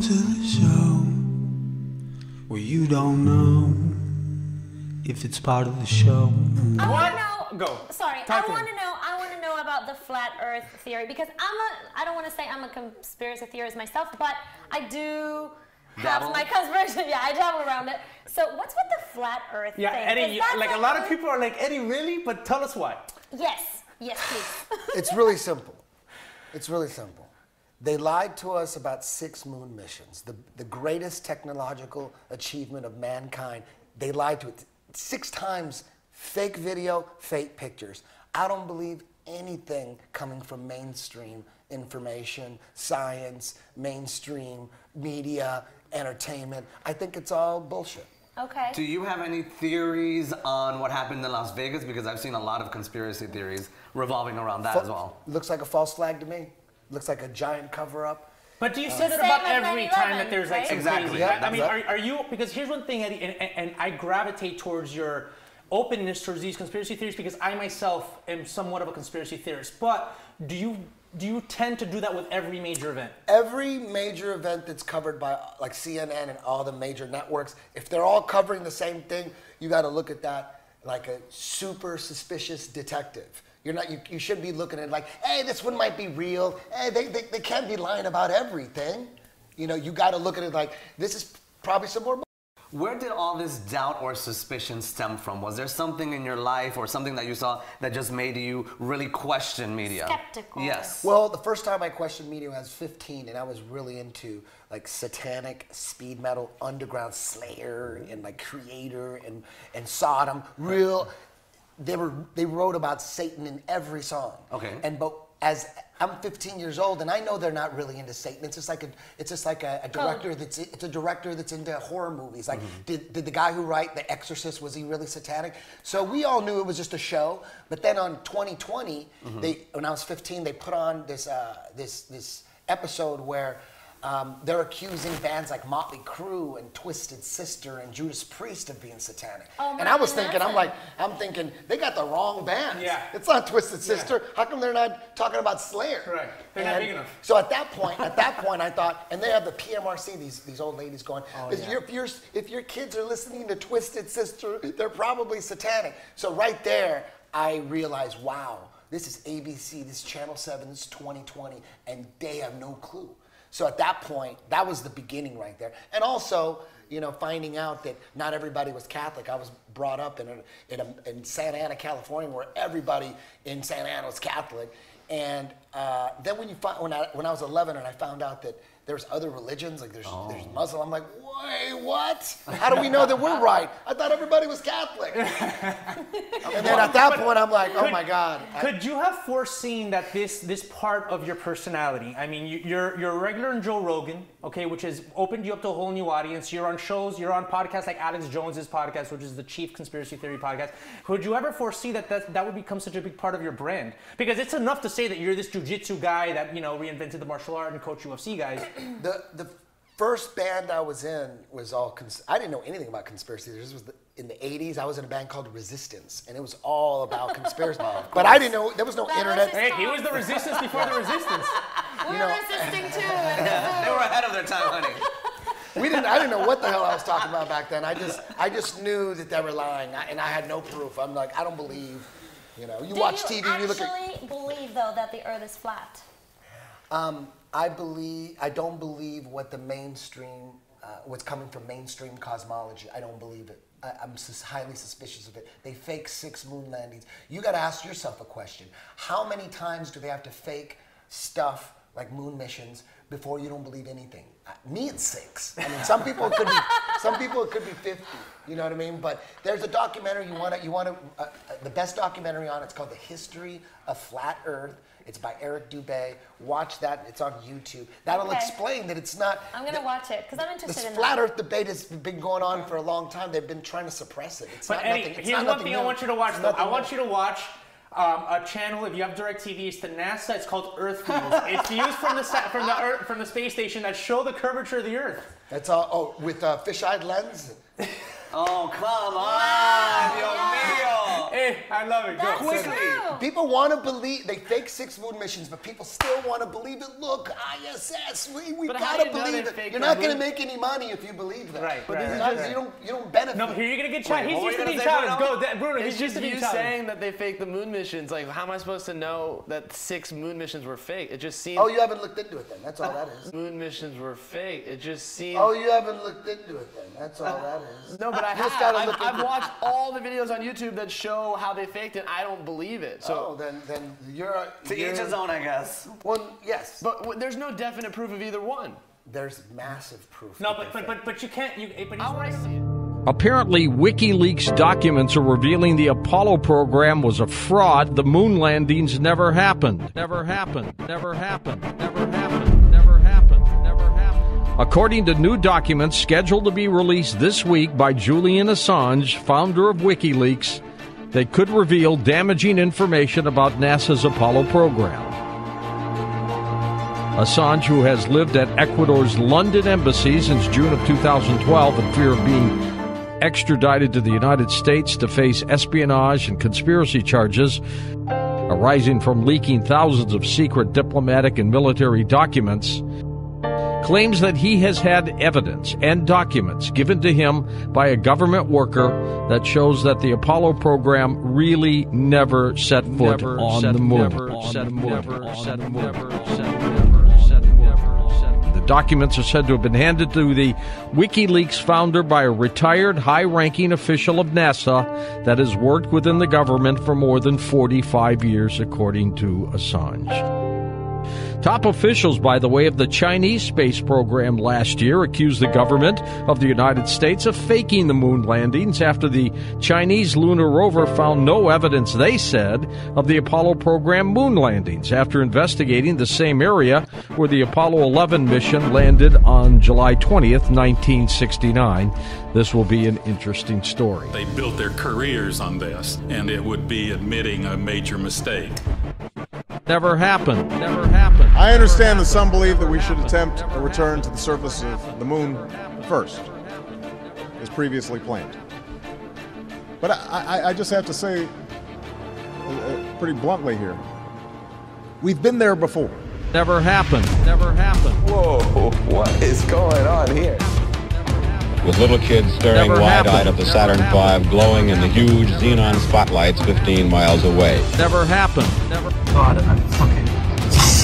to the show where you don't know if it's part of the show. I want to know. Go. Sorry, Talk I to want me. to know. I want to know about the flat Earth theory because I don't want to say I'm a conspiracy theorist myself, but I do have Dabble? my conspiracy. Yeah, I dabble around it. So what's with the flat Earth Yeah, thing? Eddie, Is that like a something- lot of people are like, Eddie, really? But tell us why. Yes, please. It's really simple. It's really simple. They lied to us about 6 moon missions, the greatest technological achievement of mankind. They lied to it 6 times. Fake video, fake pictures. I don't believe anything coming from mainstream information, science, mainstream media, entertainment. I think it's all bullshit. Okay. Do you have any theories on what happened in Las Vegas? Because I've seen a lot of conspiracy theories revolving around that as well. Looks like a false flag to me. Looks like a giant cover-up. But do you say that Same about as every 9/11, time that there's like right? some Exactly. crazy? Yeah, I mean, that's are you, because here's one thing, Eddie, and I gravitate towards your openness towards these conspiracy theories because I myself am somewhat of a conspiracy theorist. But do you tend to do that with every major event? Every major event that's covered by like CNN and all the major networks, if they're all covering the same thing, you got to look at that like a super suspicious detective. You're not. You shouldn't be looking at it like, hey, this one might be real. Hey, they can't be lying about everything. You know, you got to look at it like this is probably some more. Where did all this doubt or suspicion stem from? Was there something in your life or something that you saw that just made you really question media? Skeptical. Yes. Well, the first time I questioned media when I was 15, and I was really into like satanic speed metal, underground Slayer, and like Creator and Sodom. Real, they wrote about Satan in every song. Okay. But as I'm 15 years old, and I know they're not really into Satan. It's just like a director that's into horror movies. Like, did the guy who wrote The Exorcist, was he really satanic? So we all knew it was just a show. But then on 2020, when I was 15, they put on this episode where they're accusing bands like Motley Crue and Twisted Sister and Judas Priest of being satanic. Oh, and I was Martin thinking, Manson. I'm thinking they got the wrong bands. Yeah. It's not Twisted Sister. How come they're not talking about Slayer? Right. They're not big enough. So at that point, I thought, and they have the PMRC, these old ladies going, if your kids are listening to Twisted Sister, they're probably satanic. So right there, I realized, wow, this is ABC, this is Channel 7, this is 2020, and they have no clue. So at that point, that was the beginning right there. And also, you know, finding out that not everybody was Catholic. I was brought up in Santa Ana, California, where everybody in Santa Ana was Catholic. And then when I was 11 and I found out that there's other religions, like there's Muslim, I'm like, wait, what? How do we know that we're right? I thought everybody was Catholic. And then at that point, I'm like, oh my God. Could you have foreseen that this part of your personality? I mean, you're a regular in Joe Rogan, okay, which has opened you up to a whole new audience. You're on shows, you're on podcasts like Alex Jones's podcast, which is the Chief Conspiracy Theory podcast. Could you ever foresee that would become such a big part of your brand? Because it's enough to say that you're this jiu-jitsu guy that, you know, reinvented the martial art and coach UFC guys. The first band I was in was all, I didn't know anything about conspiracy. This was in the 80s. I was in a band called Resistance, and it was all about conspiracy. But I didn't know, there was no That was internet. his Hey, he was the resistance before the resistance. We're resisting too. They were ahead of their time, honey. I didn't know what the hell I was talking about back then. I just knew that they were lying, and I had no proof. I'm like, I don't believe, you know. You watch TV, you look at. Do you actually believe though that the Earth is flat? I don't believe what the mainstream, what's coming from mainstream cosmology. I don't believe it. I'm highly suspicious of it. They fake 6 moon landings. You got to ask yourself a question. How many times do they have to fake stuff like moon missions before you don't believe anything? Me, it's 6. I mean, some people it could be 50. You know what I mean? But there's a documentary the best documentary on it's called The History of Flat Earth. It's by Eric Dubé. Watch that. It's on YouTube. That'll explain that it's not. I'm gonna watch it because I'm interested This in flat that. Earth debate has been going on for a long time. They've been trying to suppress it. It's But not Eddie, nothing. It's here's not one nothing thing new. I want you to watch. It's Though. nothing I want new. you to watch a channel. If you have DirecTV, it's to NASA. It's called Earth Views. It's views from the space station that show the curvature of the Earth. That's all. Oh, with fisheye lens. Oh, come on, Dios mío. Hey, I love it. Go. That's Quickly. true. People want to believe, they fake 6 moon missions, but people still want to believe it. Look, ISS, we But how gotta do you know believe they it. faked You're the not gonna moon? make any money if you believe that. Right, But right, you're right, not- you don't benefit. No, but here you're gonna get challenged. He's what used were to you being gonna say, challenged. Bruno? Go, Bruno. It's He's used just to being you challenged. saying that they faked the moon missions. Like, how am I supposed to know that 6 moon missions were fake? It just seems Oh, you haven't looked into it then. That's all that is. moon missions were fake. It just seems. Oh, you haven't looked into it then. That's all that is. No, but I You just have. gotta look I've into it. watched all the videos on YouTube that show how they faked it. I don't believe it. So, Oh, then you're To each his own, I guess. Well, yes. but there's no definite proof of either one. There's massive proof. No, that they faked. but you can't. But How would I see it? Apparently, WikiLeaks documents are revealing the Apollo program was a fraud. The moon landings never happened. Never happened. Never happened. Never happened. Never happened. Never happened. According to new documents scheduled to be released this week by Julian Assange, founder of WikiLeaks, they could reveal damaging information about NASA's Apollo program. Assange, who has lived at Ecuador's London embassy since June of 2012 in fear of being extradited to the United States to face espionage and conspiracy charges arising from leaking thousands of secret diplomatic and military documents, claims that he has had evidence and documents given to him by a government worker that shows that the Apollo program really never set foot on the moon. The documents are said to have been handed to the WikiLeaks founder by a retired high-ranking official of NASA that has worked within the government for more than 45 years, according to Assange. Top officials, by the way, of the Chinese space program last year accused the government of the United States of faking the moon landings after the Chinese lunar rover found no evidence, they said, of the Apollo program moon landings after investigating the same area where the Apollo 11 mission landed on July 20th, 1969. This will be an interesting story. They built their careers on this, and it would be admitting a major mistake. Never happened. Never happened. I understand that some believe that we should attempt a return to the surface of the moon first, as previously planned. But I just have to say, pretty bluntly here, we've been there before. Never happened. Never happened. Whoa, what is going on here? With little kids staring Never wide-eyed happened. at the Saturn V glowing in the huge xenon spotlights 15 miles away. Never happened. Never. Oh, I don't know. Fuck it.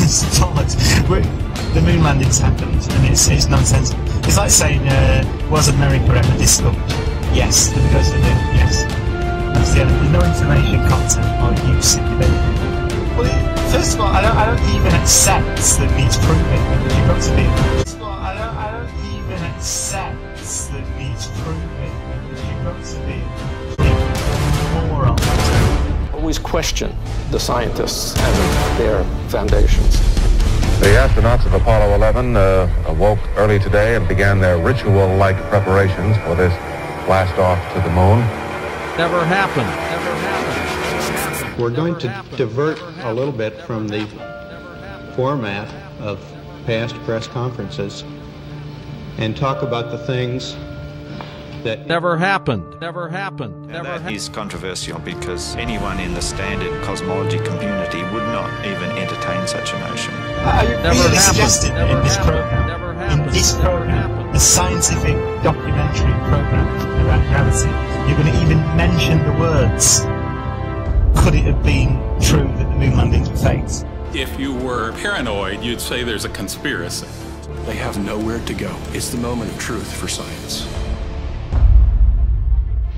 It's bollocks. The moon landings happened, and it's nonsensical. It's like saying, was America ever discovered? Yes. Did it go to the moon? Yes. That's the end. There's no information content or use in it. Well, first of all, I don't even accept that needs proving because you've got to be. First of all, I don't even accept that needs proving because you've got to be moron. Always question the scientists and their foundations. The astronauts of Apollo 11 awoke early today and began their ritual-like preparations for this blast off to the moon. Never happened. Never happened. We're going to divert a little bit from the format of past press conferences and talk about the things that never happened. Never happened. Never That is controversial because anyone in the standard cosmology community would not even entertain such a notion. Are you really suggesting that in this program, the scientific documentary program around gravity, you're going to even mention the words, could it have been true that the moon landings were faked? If you were paranoid, you'd say there's a conspiracy. They have nowhere to go. It's the moment of truth for science.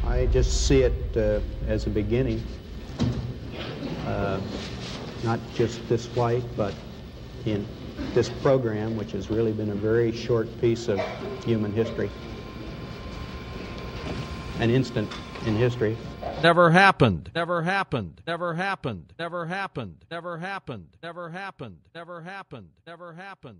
I just see it as a beginning, not just this flight, but in this program, which has really been a very short piece of human history, an instant in history. Never happened. Never happened. Never happened. Never happened. Never happened. Never happened. Never happened. Never happened.